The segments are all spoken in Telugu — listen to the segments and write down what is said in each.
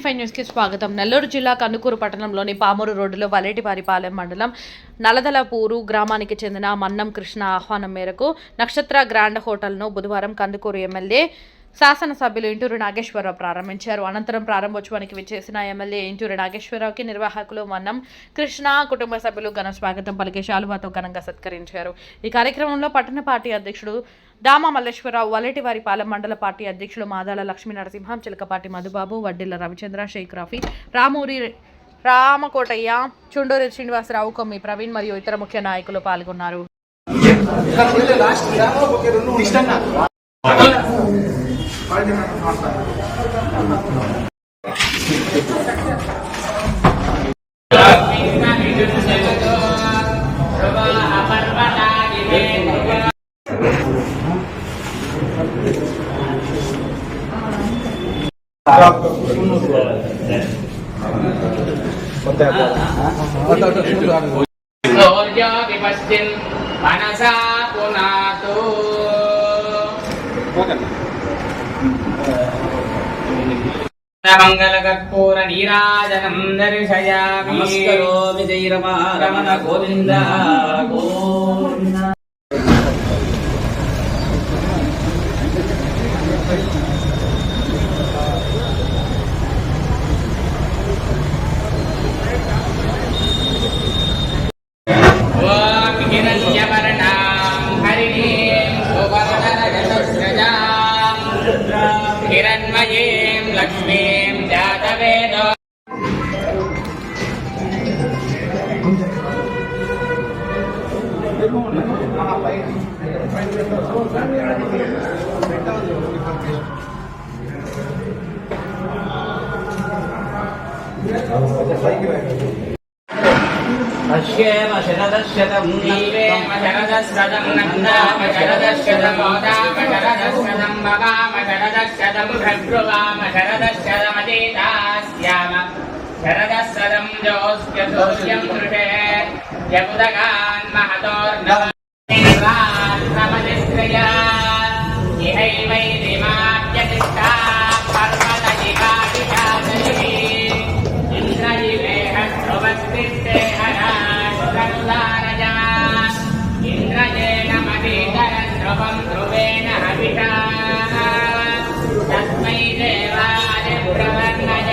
KK5 న్యూస్ కి స్వాగతం. నెల్లూరు జిల్లా కందుకూరు పట్టణంలోని పామూరు రోడ్డులో వలేటివారిపాలెం మండలం నలదలపూరు గ్రామానికి చెందిన మన్నం కృష్ణ ఆహ్వానం మేరకు నక్షత్ర గ్రాండ్ హోటల్ను బుధవారం కందుకూరు ఎమ్మెల్యే శాసనసభ్యులు ఇంటూరు నాగేశ్వరరావు ప్రారంభించారు. అనంతరం ప్రారంభోత్సవానికి విచ్చేసిన ఎమ్మెల్యే ఇంటూరు నాగేశ్వరరావుకి నిర్వాహకులు మన్నం కృష్ణ కుటుంబ సభ్యులు ఘన స్వాగతం పలికి శాలువాతో ఘనంగా సత్కరించారు. ఈ కార్యక్రమంలో పట్టణ పార్టీ అధ్యక్షుడు దామ మల్లేశ్వరరావు, వలేటివారిపాలెం మండల పార్టీ అధ్యక్షులు మాదాల లక్ష్మీ నరసింహం, చిలకపాటి మధుబాబు, వడ్డిల్ల రవిచంద్ర, షేక్ రఫీ, రామూరి రామకోటయ్య, చుండూరి శ్రీనివాసరావు, కొమ్మి ప్రవీణ్ మరియు ఇతర ముఖ్య నాయకులు పాల్గొన్నారు. మనసా పునాతో మంగళకర్పూర నీరాజనం దర్శయామి. నమస్కరోమి జై రమణ గోవింద గోవింద. हिरण्मयीं लक्ष्मीं जातवेदो अश्येम शरदशतं नीवेम शरदशतं नन्दाम शरदशतं मोदाम शरदशतं भवाम शरदशतं भद्रुवाम शरदशतमतीतास्याम शरदशतं जोऽस्य सूर्यं दृशे यमुदगान् महतोर्नवान् प्रमदिश्रया इहैवैरिमाप्यतिष्ठा पर्वतजिहादिशासनिः इन्द्रजिवेह ध्रुवस्तिष्ठे इंद्रजेन मदीतरन् ध्रुवं ध्रुवेण हविषा तस्मै देवाय प्रवर्णय.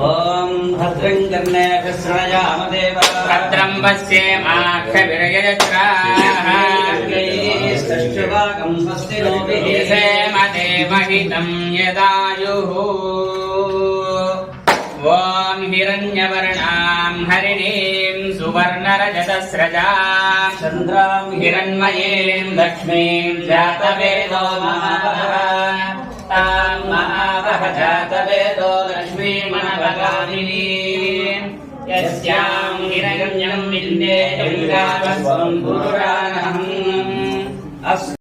ॐ भद्रं कर्णेभिः शृणुयाम देवा भद्रं पश्येमाक्षभिर्यजत्राः ष्टभागं स्वस्ति नो विहितं यदायुः. ॐ हिरण्यवर्णां हरिणीं सुवर्णरजतस्रजां चन्द्रां हिरण्मयीं लक्ष्मीं जातवेदो तां महावह जातवेदो लक्ष्मीमनवगामिनीं यस्यां हिरण्यं विन्दे गङ्गावस्वं पुरुरानहम्.